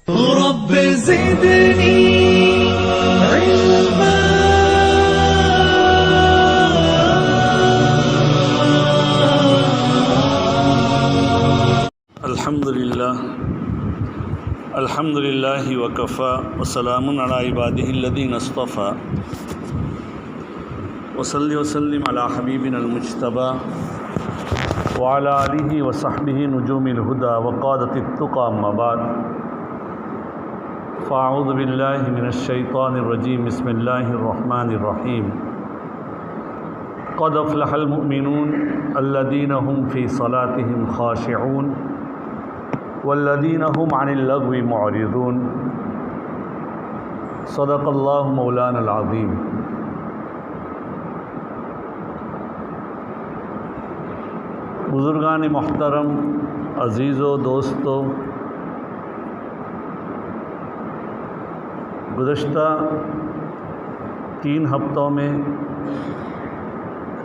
رب زدني علما. الحمد لله وكفى وسلام على عباده الذين اصطفى وصل وسلم على حبيبنا المجتبى وعلى آله وصحبه نجوم الهدى وقادة التقى. أما بعد فأعوذ بالله من الشيطان الرجيم. بسم الله الرحمن الرحيم. قد أفلح المؤمنون الذين هم في صلاتهم خاشعون والذين هم عن اللغو معرضون. صدق الله مولانا العظيم. بزرگان محترم، عزیزو، دوستو، گزشتہ 3 ہفتوں میں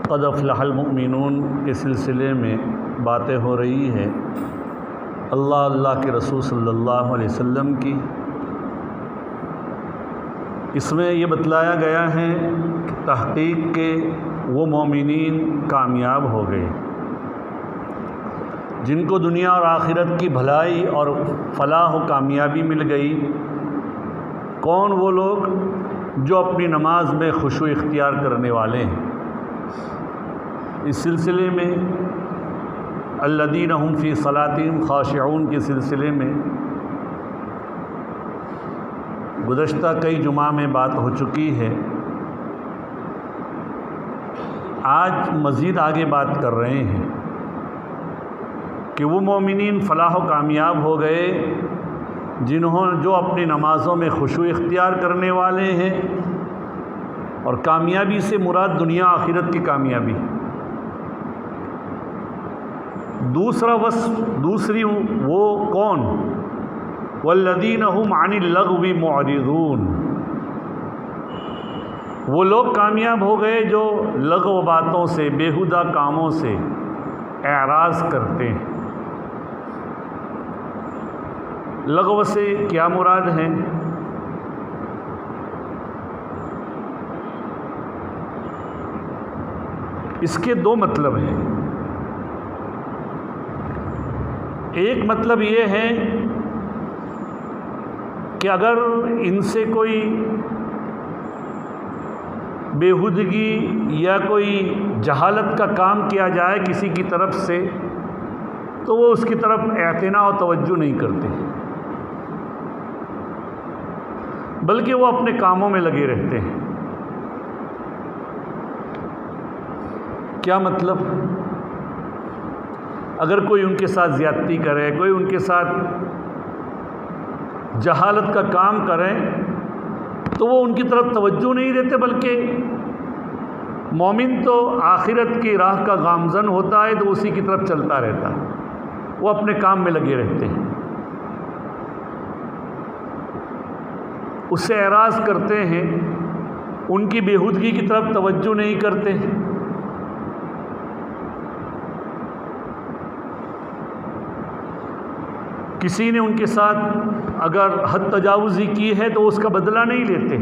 قد افلح المؤمنون کے سلسلے میں باتیں ہو رہی ہے اللہ کے رسول صلی اللہ علیہ وسلم کی. اس میں یہ بتلایا گیا ہے کہ تحقیق کے وہ مومنین کامیاب ہو گئے جن کو دنیا اور آخرت کی بھلائی اور فلاح و کامیابی مل گئی. کون وہ لوگ جو اپنی نماز میں خشوع اختیار کرنے والے ہیں. اس سلسلے میں الذین هم فی صلاتہم خاشعون کے سلسلے میں گزشتہ کئی جمعہ میں بات ہو چکی ہے. آج مزید آگے بات کر رہے ہیں کہ وہ مومنین فلاح و کامیاب ہو گئے جو اپنی نمازوں میں خشوع اختیار کرنے والے ہیں. اور کامیابی سے مراد دنیا آخرت کی کامیابی. دوسری وہ کون؟ والذین هم عن اللغو معرضون. وہ لوگ کامیاب ہو گئے جو لغو باتوں سے، بیہودہ کاموں سے اعراض کرتے ہیں. لغو سے کیا مراد ہے؟ اس کے 2 مطلب ہیں. ایک مطلب یہ ہے کہ اگر ان سے کوئی بیہودگی یا کوئی جہالت کا کام کیا جائے کسی کی طرف سے تو وہ اس کی طرف اعتنا و توجہ نہیں کرتے، بلکہ وہ اپنے کاموں میں لگے رہتے ہیں. کیا مطلب؟ اگر کوئی ان کے ساتھ زیادتی کرے، کوئی ان کے ساتھ جہالت کا کام کرے تو وہ ان کی طرف توجہ نہیں دیتے، بلکہ مومن تو آخرت کی راہ کا گامزن ہوتا ہے تو اسی کی طرف چلتا رہتا ہے. وہ اپنے کام میں لگے رہتے ہیں، اس سے اعراض کرتے ہیں، ان کی بیہودگی کی طرف توجہ نہیں کرتے. کسی نے ان کے ساتھ اگر حد تجاوزی کی ہے تو اس کا بدلہ نہیں لیتے،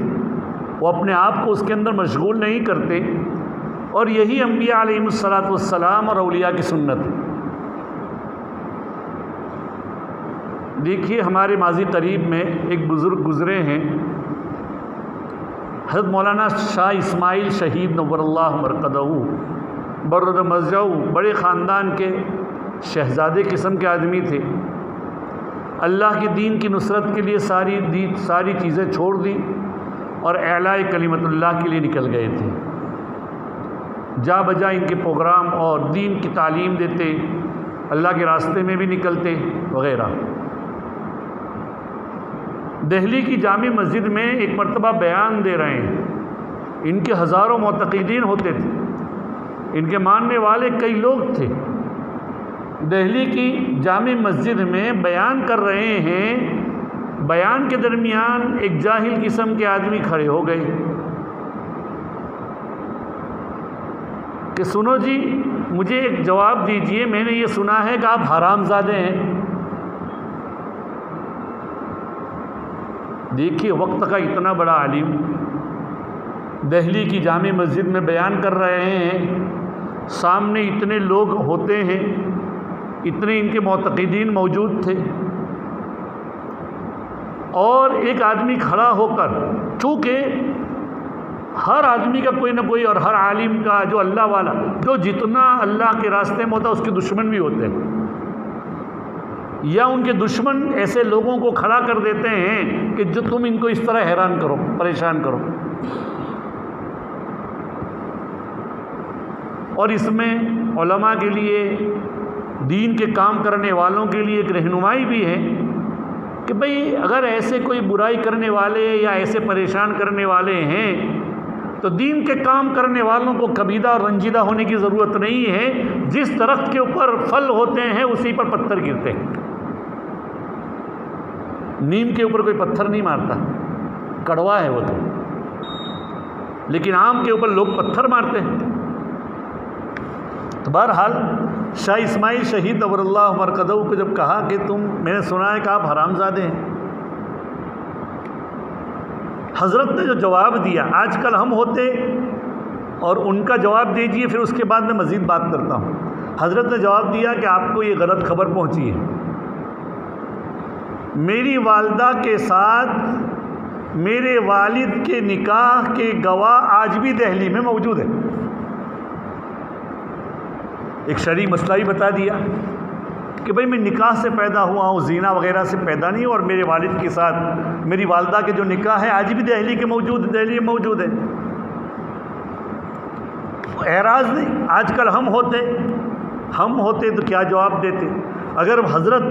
وہ اپنے آپ کو اس کے اندر مشغول نہیں کرتے. اور یہی انبیاء علیہم السلام اور اولیاء کی سنت ہے. دیکھیے ہمارے ماضی قریب میں ایک بزرگ گزرے ہیں، حضرت مولانا شاہ اسماعیل شہید نور اللہ مرقدہ برد مزجع. بڑے خاندان کے شہزادے قسم کے آدمی تھے. اللہ کے دین کی نصرت کے لیے ساری چیزیں چھوڑ دی اور اعلاء کلمت اللہ کے لیے نکل گئے تھے. جا بجا ان کے پروگرام اور دین کی تعلیم دیتے، اللہ کے راستے میں بھی نکلتے وغیرہ. دہلی کی جامع مسجد میں ایک مرتبہ بیان دے رہے ہیں. ان کے ہزاروں معتقدین ہوتے تھے، ان کے ماننے والے کئی لوگ تھے. دہلی کی جامع مسجد میں بیان کر رہے ہیں. بیان کے درمیان ایک جاہل قسم کے آدمی کھڑے ہو گئے کہ سنو جی، مجھے ایک جواب دیجئے، میں نے یہ سنا ہے کہ آپ حرام زادے ہیں. دیکھیے وقت کا اتنا بڑا عالم دہلی کی جامع مسجد میں بیان کر رہے ہیں، سامنے اتنے لوگ ہوتے ہیں، اتنے ان کے معتقدین موجود تھے، اور ایک آدمی کھڑا ہو کر، چونکہ ہر آدمی کا کوئی نہ کوئی، اور ہر عالم کا جو اللہ والا، جو جتنا اللہ کے راستے میں ہوتا ہے اس کے دشمن بھی ہوتے ہیں، یا ان کے دشمن ایسے لوگوں کو کھڑا کر دیتے ہیں کہ جو تم ان کو اس طرح حیران کرو، پریشان کرو۔ اور اس میں علماء کے لیے، دین کے کام کرنے والوں کے لیے ایک رہنمائی بھی ہے کہ بھئی اگر ایسے کوئی برائی کرنے والے یا ایسے پریشان کرنے والے ہیں تو دین کے کام کرنے والوں کو کبیدہ اور رنجیدہ ہونے کی ضرورت نہیں ہے۔ جس درخت کے اوپر پھل ہوتے ہیں اسی پر پتھر گرتے ہیں۔ نیم کے اوپر کوئی پتھر نہیں مارتا، کڑوا ہے وہ لیکن آم کے اوپر لوگ پتھر مارتے ہیں۔ تو بہرحال شاہ اسماعیل شہید نور اللہ مرقدہ کو جب کہا کہ میں نے سنا ہے کہ آپ حرام زادے ہیں، حضرت نے جو جواب دیا، آج کل ہم ہوتے اور ان کا جواب دیجئے، پھر اس کے بعد میں مزید بات کرتا ہوں۔ حضرت نے جواب دیا کہ آپ کو یہ غلط خبر پہنچی ہے، میری والدہ کے ساتھ میرے والد کے نکاح کے گواہ آج بھی دہلی میں موجود ہیں۔ ایک شرعی مسئلہ ہی بتا دیا کہ بھئی میں نکاح سے پیدا ہوا ہوں، زنا وغیرہ سے پیدا نہیں، اور میرے والد کے ساتھ میری والدہ کے جو نکاح ہے آج بھی دہلی میں موجود ہے۔ اعراض نہیں، آج کل ہم ہوتے تو کیا جواب دیتے؟ اگر حضرت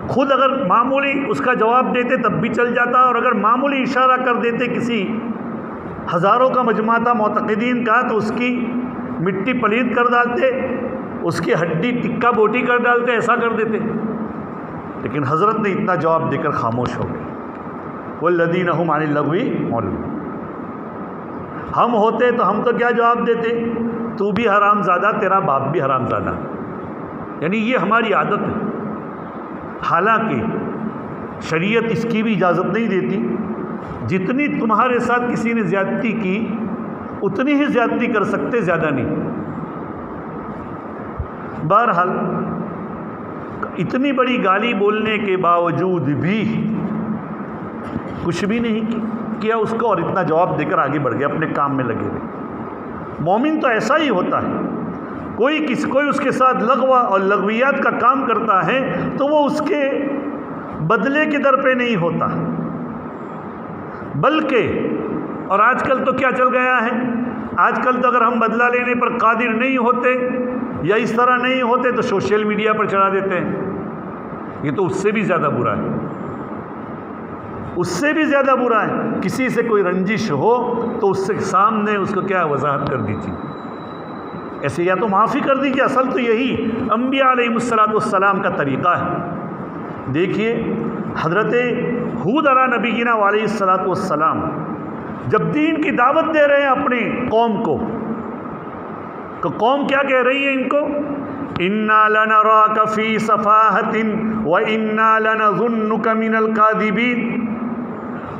خود اگر معمولی اس کا جواب دیتے تب بھی چل جاتا، اور اگر معمولی اشارہ کر دیتے کسی ہزاروں کا مجمع تھا معتقدین کا تو اس کی مٹی پلید کر ڈالتے، اس کی ہڈی ٹکا بوٹی کر ڈالتے، ایسا کر دیتے۔ لیکن حضرت نے اتنا جواب دے کر خاموش ہو گئے، والذین هم عن اللغو معرضون۔ ہم ہوتے تو ہم تو کیا جواب دیتے؟ تو بھی حرام زادہ، تیرا باپ بھی حرام زادہ۔ یعنی یہ ہماری عادت ہے، حالانکہ شریعت اس کی بھی اجازت نہیں دیتی۔ جتنی تمہارے ساتھ کسی نے زیادتی کی اتنی ہی زیادتی کر سکتے، زیادہ نہیں۔ بہرحال اتنی بڑی گالی بولنے کے باوجود بھی کچھ بھی نہیں کیا اس کو، اور اتنا جواب دے کر آگے بڑھ گئے، اپنے کام میں لگے ہوئے۔ مومن تو ایسا ہی ہوتا ہے، کوئی اس کے ساتھ لغو اور لغویات کا کام کرتا ہے تو وہ اس کے بدلے کے در پہ نہیں ہوتا، بلکہ، اور آج کل تو کیا چل گیا ہے، آج کل تو اگر ہم بدلہ لینے پر قادر نہیں ہوتے یا اس طرح نہیں ہوتے تو سوشل میڈیا پر چڑھا دیتے ہیں۔ یہ تو اس سے بھی زیادہ برا ہے، اس سے بھی زیادہ برا ہے۔ کسی سے کوئی رنجش ہو تو اس سے سامنے اس کو کیا وضاحت کر دیجیے، ایسے یا تو معافی کر دیجیے۔ اصل تو یہی انبیاء علیہ السلام کا طریقہ ہے۔ دیکھیے حضرت ہود علیہ نبینا علیہ السلام جب دین کی دعوت دے رہے ہیں اپنی قوم کو، تو قوم کیا کہہ رہی ہے ان کو؟ اِنَّا لَنَرَاكَ فِي صَفَاحَةٍ وَإِنَّا لَنَظُنُّكَ مِنَ الْكَاذِبِينَ۔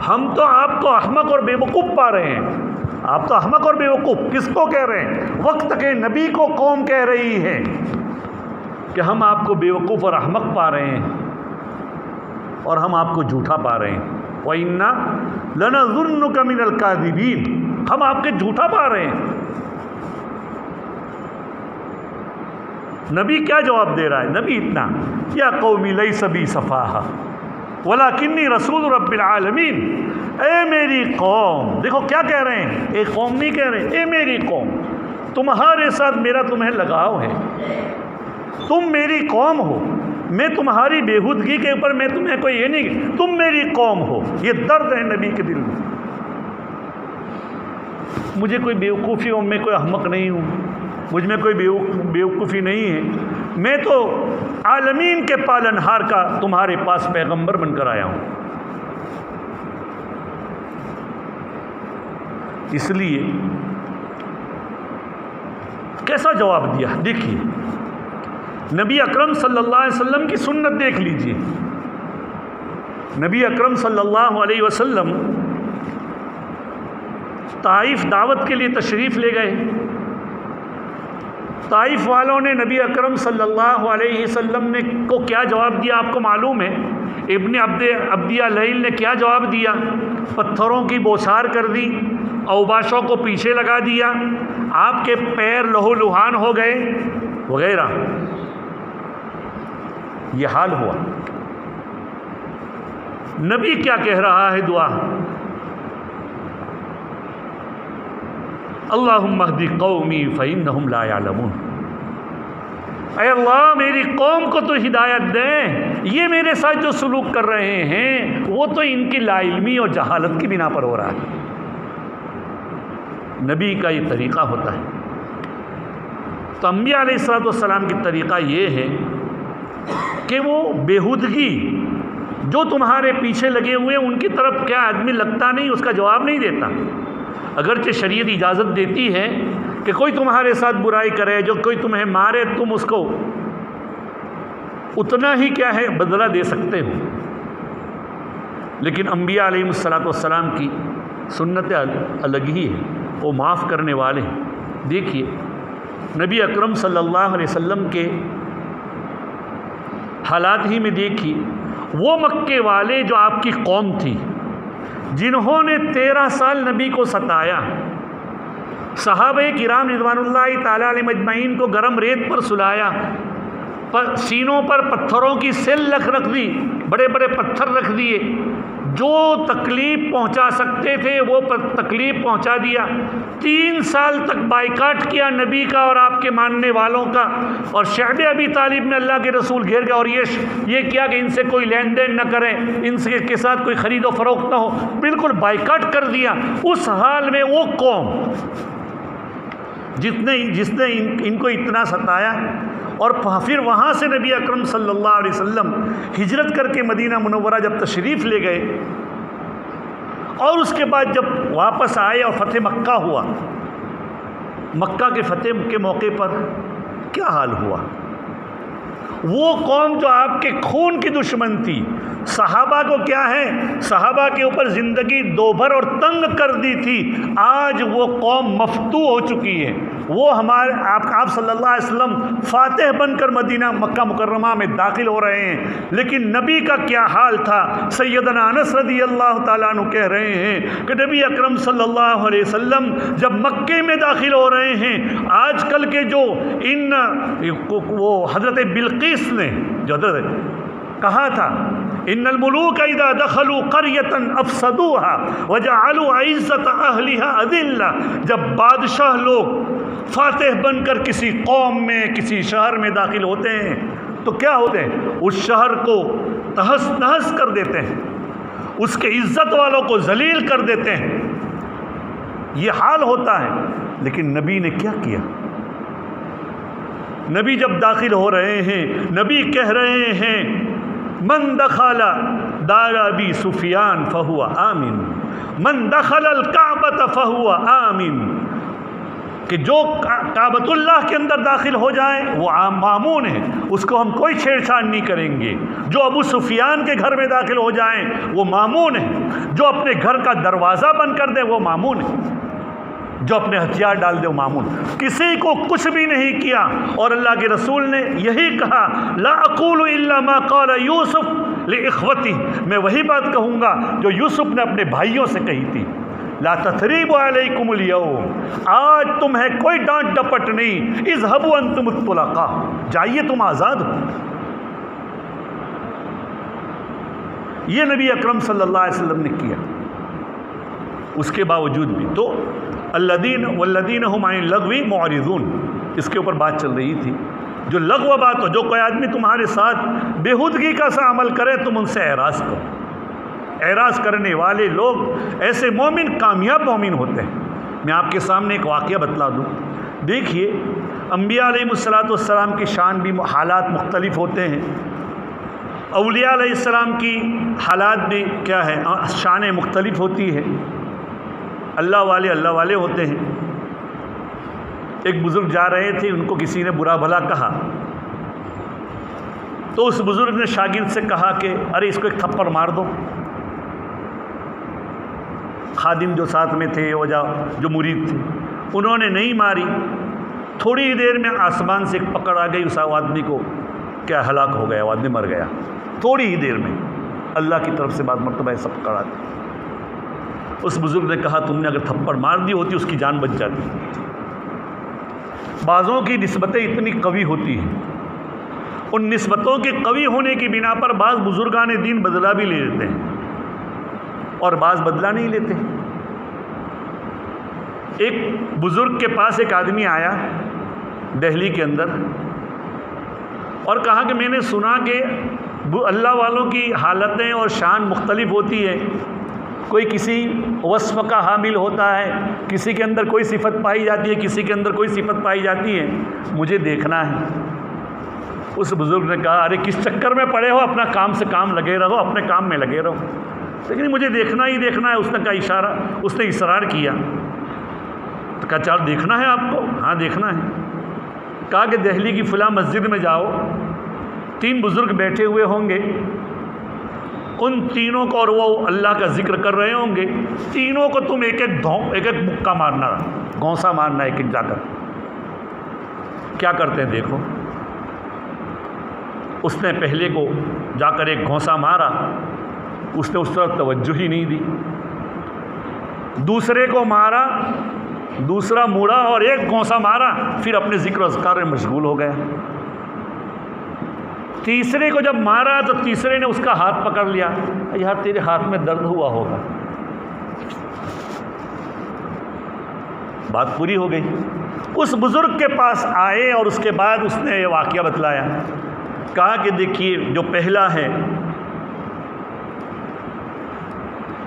ہم تو آپ کو احمق اور بیوقوف پا رہے ہیں۔ آپ تو احمق اور بیوقوف کس کو کہہ رہے ہیں؟ وقت کے نبی کو قوم کہہ رہی ہے کہ ہم آپ کو بیوقوف اور احمق پا رہے ہیں، اور ہم آپ کو جھوٹا پا رہے ہیں۔ وَإِنَّا لَنَظُنُّكَ مِنَ الْكَاذِبِينَ، ہم آپ کے جھوٹا پا رہے ہیں۔ نبی کیا جواب دے رہا ہے؟ نبی اتنا، یا قومی لیس بی صفاحہ ولکنی رسول رب العالمین۔ اے میری قوم، دیکھو کیا کہہ رہے ہیں، ایک قوم نہیں کہہ رہے، اے میری قوم، تمہارے ساتھ میرا تمہیں لگاؤ ہے، تم میری قوم ہو، میں تمہاری بےہودگی کے اوپر میں تمہیں کوئی یہ نہیں، تم میری قوم ہو۔ یہ درد ہے نبی کے دل میں۔ مجھے کوئی بیوقوفی ہو، میں کوئی احمق نہیں ہوں، مجھ میں کوئی بیوقوفی نہیں ہے، میں تو عالمین کے پالنہار کا تمہارے پاس پیغمبر بن کر آیا ہوں۔ اس لیے کیسا جواب دیا؟ دیکھیے نبی اکرم صلی اللہ علیہ وسلم کی سنت دیکھ لیجئے، نبی اکرم صلی اللہ علیہ وسلم طائف دعوت کے لیے تشریف لے گئے۔ طائف والوں نے نبی اکرم صلی اللہ علیہ وسلم کو کیا جواب دیا آپ کو معلوم ہے؟ ابن عبدیہ لیل نے کیا جواب دیا؟ پتھروں کی بوچھار کر دی، اوباشوں کو پیچھے لگا دیا، آپ کے پیر لہو لہان ہو گئے وغیرہ۔ یہ حال ہوا۔ نبی کیا کہہ رہا ہے دعا؟ اللہم اہدی قومی فإنہم لا یعلمون۔ اے اللہ میری قوم کو تو ہدایت دیں، یہ میرے ساتھ جو سلوک کر رہے ہیں وہ تو ان کی لا علمی اور جہالت کی بنا پر ہو رہا ہے۔ نبی کا یہ طریقہ ہوتا ہے۔ تو انبیاء علیہ السلام کی طریقہ یہ ہے کہ وہ بیہودگی جو تمہارے پیچھے لگے ہوئے ان کی طرف کیا آدمی لگتا نہیں، اس کا جواب نہیں دیتا۔ اگرچہ شریعت اجازت دیتی ہے کہ کوئی تمہارے ساتھ برائی کرے، جو کوئی تمہیں مارے، تم اس کو اتنا ہی کیا ہے بدلہ دے سکتے ہو، لیکن انبیاء علیہ السلام کی سنت الگ ہی ہے، وہ معاف کرنے والے ہیں۔ دیکھیے نبی اکرم صلی اللہ علیہ وسلم کے حالات ہی میں دیکھیے، وہ مکے والے جو آپ کی قوم تھی، جنہوں نے 13 سال نبی کو ستایا، صحابہ کرام رضوان اللہ تعالیٰ علیہ مجمعین کو گرم ریت پر سلایا، سینوں پر پتھروں کی سل رکھ دی، بڑے بڑے پتھر رکھ دیے، جو تکلیف پہنچا سکتے تھے وہ تکلیف پہنچا دیا۔ 3 سال تک بائیکاٹ کیا نبی کا اور آپ کے ماننے والوں کا، اور شعب ابی طالب نے اللہ کے رسول گھیر گیا اور یہ کیا کہ ان سے کوئی لین دین نہ کریں، ان کے ساتھ کوئی خرید و فروخت نہ ہو، بالکل بائیکاٹ کر دیا۔ اس حال میں وہ قوم جس نے ان کو اتنا ستایا، اور پھر وہاں سے نبی اکرم صلی اللہ علیہ وسلم ہجرت کر کے مدینہ منورہ جب تشریف لے گئے، اور اس کے بعد جب واپس آئے اور فتح مکہ ہوا، مکہ کے فتح کے موقع پر کیا حال ہوا؟ وہ قوم جو آپ کے خون کی دشمن تھی، صحابہ کو کیا ہے، صحابہ کے اوپر زندگی دوبھر اور تنگ کر دی تھی، آج وہ قوم مفتوح ہو چکی ہے۔ وہ ہمارے آپ صلی اللہ علیہ وسلم فاتح بن کر مدینہ مکہ مکرمہ میں داخل ہو رہے ہیں، لیکن نبی کا کیا حال تھا؟ سیدنا انس رضی اللہ تعالیٰ عنہ کہہ رہے ہیں کہ نبی اکرم صلی اللہ علیہ وسلم جب مکے میں داخل ہو رہے ہیں، آج کل کے جو وہ حضرت بلقیس نے جو حضرت کہا تھا، ان الملوک اذا دخلوا قریۃ افسدوها وجعلوا عزت اہلها اذلہ، جب بادشاہ لوگ فاتح بن کر کسی قوم میں کسی شہر میں داخل ہوتے ہیں تو کیا ہوتے ہیں؟ اس شہر کو تہس نہس کر دیتے ہیں، اس کے عزت والوں کو ذلیل کر دیتے ہیں۔ یہ حال ہوتا ہے، لیکن نبی نے کیا کیا؟ نبی جب داخل ہو رہے ہیں، نبی کہہ رہے ہیں من دخل دار ابی سفیان فہو آمن، من دخل الکعبۃ فہو آمن، کہ جو کعبۃ اللہ کے اندر داخل ہو جائیں وہ مامون ہے، اس کو ہم کوئی چھیڑ چھاڑ نہیں کریں گے۔ جو ابو سفیان کے گھر میں داخل ہو جائیں وہ مامون ہے، جو اپنے گھر کا دروازہ بند کر دے وہ مامون ہے، جو اپنے ہتھیار ڈال دے وہ مامون۔ کسی کو کچھ بھی نہیں کیا، اور اللہ کے رسول نے یہی کہا، لا اقول الا ما قال یوسف لاخوتی، میں وہی بات کہوں گا جو یوسف نے اپنے بھائیوں سے کہی تھی، لا تثریب علیکم اليوم، آج تمہیں کوئی ڈانٹ ڈپٹ نہیں، اذهبوا انتم الطلقاء، جائیے تم آزاد ہو۔ یہ نبی اکرم صلی اللہ علیہ وسلم نے کیا۔ اس کے باوجود بھی تو الذین والذین هم عن اللغو معرضون، اس کے اوپر بات چل رہی تھی۔ جو لغو بات ہو، جو کوئی آدمی تمہارے ساتھ بےہودگی کا سا عمل کرے تم ان سے اعراض کرو۔ اعراض کرنے والے لوگ ایسے مومن کامیاب مومن ہوتے ہیں۔ میں آپ کے سامنے ایک واقعہ بتلا دوں۔ دیکھیے انبیاء علیہ السلام کی شان بھی حالات مختلف ہوتے ہیں، اولیاء علیہ السلام کی حالات بھی کیا ہے، شانیں مختلف ہوتی ہے۔ اللہ والے ہوتے ہیں۔ ایک بزرگ جا رہے تھے، ان کو کسی نے برا بھلا کہا، تو اس بزرگ نے شاگرد سے کہا کہ ارے اس کو ایک تھپڑ مار دو۔ خادم جو ساتھ میں تھے جو مرید تھے انہوں نے نہیں ماری۔ تھوڑی ہی دیر میں آسمان سے ایک پکڑ آ گئی، اس آدمی کو کیا ہلاک ہو گیا، وہ آدمی مر گیا۔ تھوڑی ہی دیر میں اللہ کی طرف سے بعض مرتبہ ایسا پکڑ آتی۔ اس بزرگ نے کہا تم نے اگر تھپڑ مار دی ہوتی اس کی جان بچ جاتی۔ بعضوں کی نسبتیں اتنی قوی ہوتی ہیں، ان نسبتوں کے قوی ہونے کی بنا پر بعض بزرگان دین بدلہ بھی لے لیتے ہیں اور بعض بدلہ نہیں لیتے۔ ایک بزرگ کے پاس ایک آدمی آیا دہلی کے اندر اور کہا کہ میں نے سنا کہ اللہ والوں کی حالتیں اور شان مختلف ہوتی ہے، کوئی کسی وصف کا حامل ہوتا ہے، کسی کے اندر کوئی صفت پائی جاتی ہے، کسی کے اندر کوئی صفت پائی جاتی ہے، مجھے دیکھنا ہے۔ اس بزرگ نے کہا ارے کس چکر میں پڑے ہو، اپنا کام سے کام لگے رہو، اپنے کام میں لگے رہو، لیکن مجھے دیکھنا ہی دیکھنا ہے۔ اس نے کہا اس نے اصرار کیا تو کہا چل دیکھنا ہے آپ کو؟ ہاں دیکھنا ہے۔ کہا کہ دہلی کی فلاں مسجد میں جاؤ، 3 بزرگ بیٹھے ہوئے ہوں گے، ان تینوں کو، اور وہ اللہ کا ذکر کر رہے ہوں گے، تینوں کو تم ایک ایک مکہ مارنا، گھونسا مارنا ایک ایک جا کر۔ کیا کرتے ہیں دیکھو۔ اس نے پہلے کو جا کر ایک گھونسا مارا، اس نے اس طرف توجہ ہی نہیں دی۔ دوسرے کو مارا، دوسرا مڑا اور ایک گھونسا مارا، پھر اپنے ذکر و اذکار میں مشغول ہو گیا۔ تیسرے کو جب مارا تو تیسرے نے اس کا ہاتھ پکڑ لیا، یار تیرے ہاتھ میں درد ہوا ہوگا۔ بات پوری ہو گئی۔ اس بزرگ کے پاس آئے اور اس کے بعد اس نے یہ واقعہ بتلایا۔ کہا کہ دیکھیے جو پہلا ہے،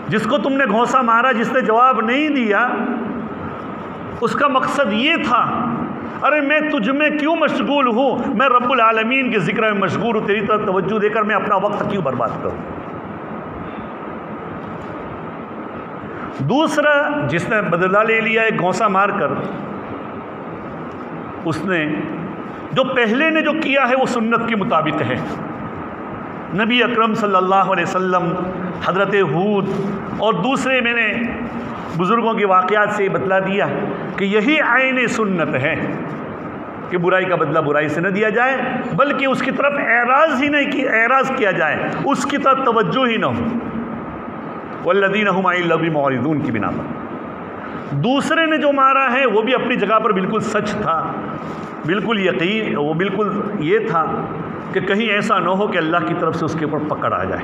جس کو تم نے گھونسا مارا، جس نے جواب نہیں دیا، اس کا مقصد یہ تھا ارے میں تجھ میں کیوں مشغول ہوں، میں رب العالمین کے ذکر میں مشغول ہوں، تیری طرف توجہ دے کر میں اپنا وقت کیوں برباد کروں۔ دوسرا جس نے بدلہ لے لیا ایک گھونسا مار کر، اس نے جو پہلے نے جو کیا ہے وہ سنت کے مطابق ہے۔ نبی اکرم صلی اللہ علیہ وسلم، حضرت ہود اور دوسرے میں نے بزرگوں کے واقعات سے بتلا دیا کہ یہی عین سنت ہے کہ برائی کا بدلہ برائی سے نہ دیا جائے، بلکہ اس کی طرف اعراض کیا جائے، اس کی طرف توجہ ہی نہ ہو، والذین هم عن اللغو معرضون کی بنا پر۔ دوسرے نے جو مارا ہے وہ بھی اپنی جگہ پر بالکل سچ تھا، بالکل یقین، وہ بالکل یہ تھا کہ کہیں ایسا نہ ہو کہ اللہ کی طرف سے اس کے اوپر پکڑ آ جائے۔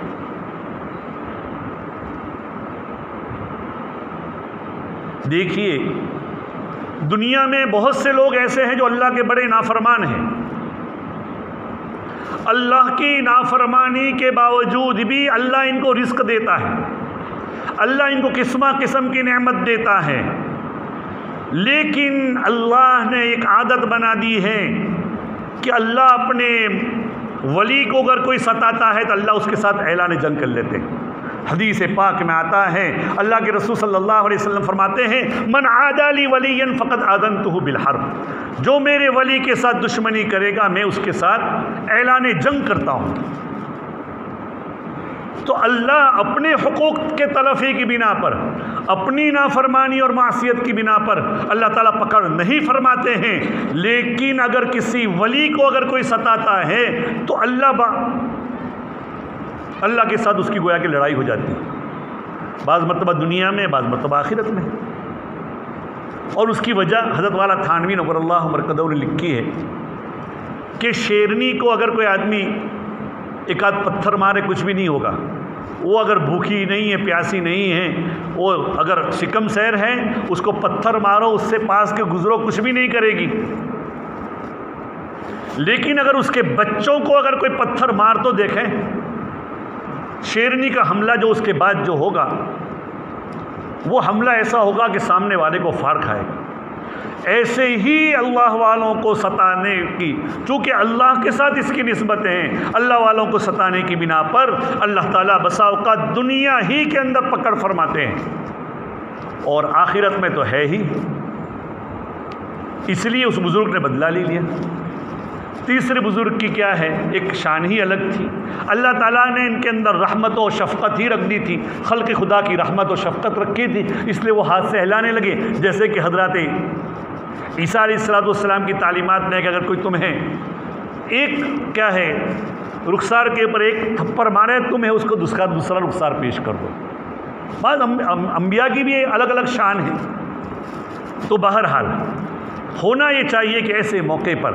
دیکھیے دنیا میں بہت سے لوگ ایسے ہیں جو اللہ کے بڑے نافرمان ہیں، اللہ کی نافرمانی کے باوجود بھی اللہ ان کو رزق دیتا ہے، اللہ ان کو قسمہ قسم کی نعمت دیتا ہے، لیکن اللہ نے ایک عادت بنا دی ہے کہ اللہ اپنے ولی کو اگر کوئی ستاتا ہے تو اللہ اس کے ساتھ اعلان جنگ کر لیتے ہیں۔ حدیث پاک میں آتا ہے، اللہ کے رسول صلی اللہ علیہ وسلم فرماتے ہیں من عادى لي وليا فقد آذنته بالحرب، جو میرے ولی کے ساتھ دشمنی کرے گا میں اس کے ساتھ اعلان جنگ کرتا ہوں۔ تو اللہ اپنے حقوق کے تلفی کی بنا پر، اپنی نافرمانی اور معصیت کی بنا پر اللہ تعالیٰ پکڑ نہیں فرماتے ہیں، لیکن اگر کسی ولی کو اگر کوئی ستاتا ہے تو اللہ کے ساتھ اس کی گویا کہ لڑائی ہو جاتی ہے، بعض مرتبہ دنیا میں، بعض مرتبہ آخرت میں۔ اور اس کی وجہ حضرت والا تھانوی نور اللہ مرکزہ نے لکھی ہے کہ شیرنی کو اگر کوئی آدمی ایک آدھ پتھر مارے کچھ بھی نہیں ہوگا، وہ اگر بھوکی نہیں ہے، پیاسی نہیں ہے، وہ اگر شکم سیر ہے، اس کو پتھر مارو، اس سے پاس کے گزرو، کچھ بھی نہیں کرے گی۔ لیکن اگر اس کے بچوں کو اگر کوئی پتھر مار تو دیکھیں، شیرنی کا حملہ جو اس کے بعد جو ہوگا وہ حملہ ایسا ہوگا کہ سامنے والے کو پھاڑ کھائے گا۔ ایسے ہی اللہ والوں کو ستانے کی، چونکہ اللہ کے ساتھ اس کی نسبت ہیں، اللہ والوں کو ستانے کی بنا پر اللہ تعالیٰ بسا اوقات دنیا ہی کے اندر پکڑ فرماتے ہیں، اور آخرت میں تو ہے ہی۔ اس لیے اس بزرگ نے بدلہ لے لیا، تیسرے بزرگ کی کیا ہے، ایک شان ہی الگ تھی۔ اللہ تعالیٰ نے ان کے اندر رحمت و شفقت ہی رکھ دی تھی، خلق خدا کی رحمت و شفقت رکھی تھی، اس لیے وہ ہاتھ سے ہلانے لگے۔ جیسے کہ حضرت عیسیٰ علیہ السلام کی تعلیمات میں کہ اگر کوئی تمہیں ایک کیا ہے رخسار کے اوپر ایک تھپڑ مارے، تمہیں اس کو دوسرا رخسار پیش کر دو۔ بعض انبیاء کی بھی الگ الگ شان ہے۔ تو بہرحال ہونا یہ چاہیے کہ ایسے موقع پر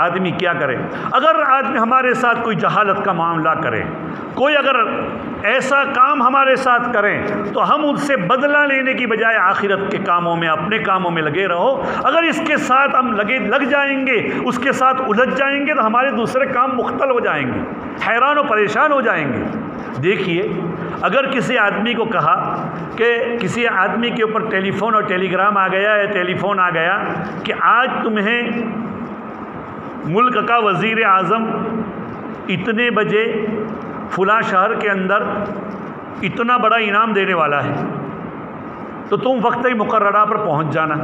آدمی کیا کرے۔ اگر آدمی ہمارے ساتھ کوئی جہالت کا معاملہ کرے، کوئی اگر ایسا کام ہمارے ساتھ کریں، تو ہم ان سے بدلہ لینے کی بجائے آخرت کے کاموں میں، اپنے کاموں میں لگے رہو۔ اگر اس کے ساتھ ہم لگ جائیں گے، اس کے ساتھ الجھ جائیں گے، تو ہمارے دوسرے کام مختل ہو جائیں گے، حیران و پریشان ہو جائیں گے۔ دیکھیے، اگر کسی آدمی کو کہا کہ کسی آدمی کے اوپر ٹیلی فون اور ٹیلی گرام آ گیا یا ٹیلی فون آ گیا کہ آج تمہیں ملک کا وزیر اعظم اتنے بجے فلاں شہر کے اندر اتنا بڑا انعام دینے والا ہے، تو تم وقت مقررہ پر پہنچ جانا۔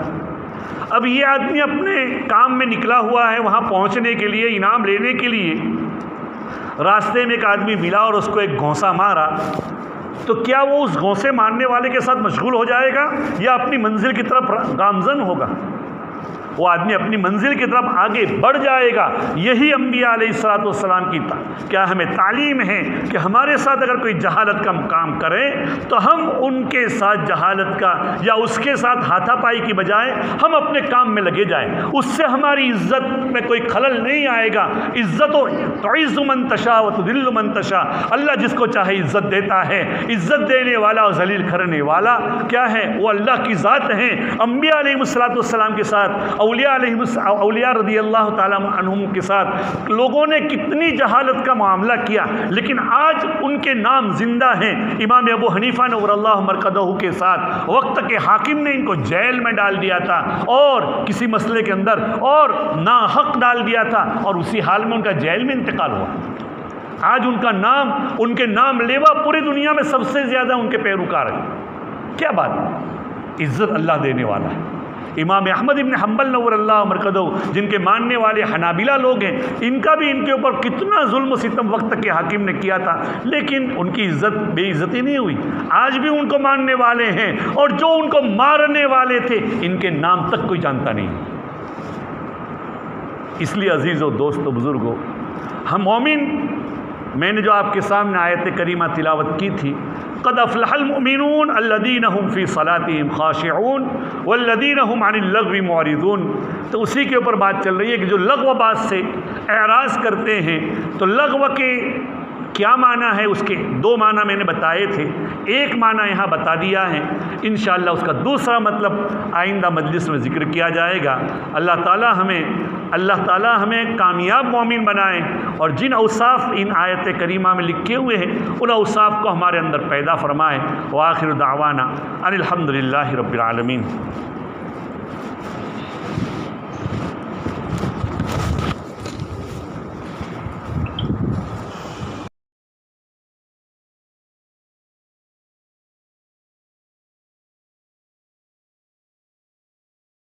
اب یہ آدمی اپنے کام میں نکلا ہوا ہے، وہاں پہنچنے کے لیے، انعام لینے کے لیے، راستے میں ایک آدمی ملا اور اس کو ایک گھونسا مارا، تو کیا وہ اس گھونسے مارنے والے کے ساتھ مشغول ہو جائے گا یا اپنی منزل کی طرف گامزن ہوگا؟ وہ آدمی اپنی منزل کی طرف آگے بڑھ جائے گا۔ یہی انبیاء علیہ السلام کی کیا ہمیں تعلیم ہے کہ ہمارے ساتھ اگر کوئی جہالت کا کام کرے تو ہم ان کے ساتھ جہالت کا یا اس کے ساتھ ہاتھا پائی کی بجائے ہم اپنے کام میں لگے جائیں، اس سے ہماری عزت میں کوئی خلل نہیں آئے گا۔ عزت و تعز من تشاء و تذل من تشاء، اللہ جس کو چاہے عزت دیتا ہے۔ عزت دینے والا اور ذلیل کرنے والا کیا ہے؟ وہ اللہ کی ذات ہیں۔ انبیاء علیہ السلام کے ساتھ، اولیاء رضی اللہ تعالیٰ عنہم کے ساتھ لوگوں نے کتنی جہالت کا معاملہ کیا، لیکن آج ان کے نام زندہ ہیں۔ امام ابو حنیفہ نور اللہ مرقدہ کے ساتھ وقت کے حاکم نے ان کو جیل میں ڈال دیا تھا اور کسی مسئلے کے اندر اور ناحق ڈال دیا تھا، اور اسی حال میں ان کا جیل میں انتقال ہوا۔ آج ان کا نام، ان کے نام لیوا پوری دنیا میں سب سے زیادہ ان کے پیروکار ہیں۔ کیا بات؟ عزت اللہ دینے والا ہے۔ امام احمد ابن حنبل نور اللہ مرقدہ جن کے ماننے والے حنابلہ لوگ ہیں، ان کا بھی ان کے اوپر کتنا ظلم و ستم وقت کے حاکم نے کیا تھا، لیکن ان کی عزت بے عزتی نہیں ہوئی۔ آج بھی ان کو ماننے والے ہیں، اور جو ان کو مارنے والے تھے ان کے نام تک کوئی جانتا نہیں۔ اس لیے عزیزو، دوستو، بزرگو، ہم مومن، میں نے جو آپ کے سامنے آیت کریمہ تلاوت کی تھی، قد افلح المؤمنون الذین هم فی صلاتهم خاشعون والذین هم عن اللغو معرضون، تو اسی کے اوپر بات چل رہی ہے کہ جو لغو بات سے اعراض کرتے ہیں، تو لغو کے کیا معنی ہے؟ اس کے دو معنی میں نے بتائے تھے، ایک معنی یہاں بتا دیا ہے، انشاءاللہ اس کا دوسرا مطلب آئندہ مجلس میں ذکر کیا جائے گا۔ اللہ تعالیٰ ہمیں کامیاب مومن بنائے، اور جن اوصاف ان آیت کریمہ میں لکھے ہوئے ہیں ان اوصاف کو ہمارے اندر پیدا فرمائے۔ وآخر دعوانا ان الحمدللہ رب العالمین۔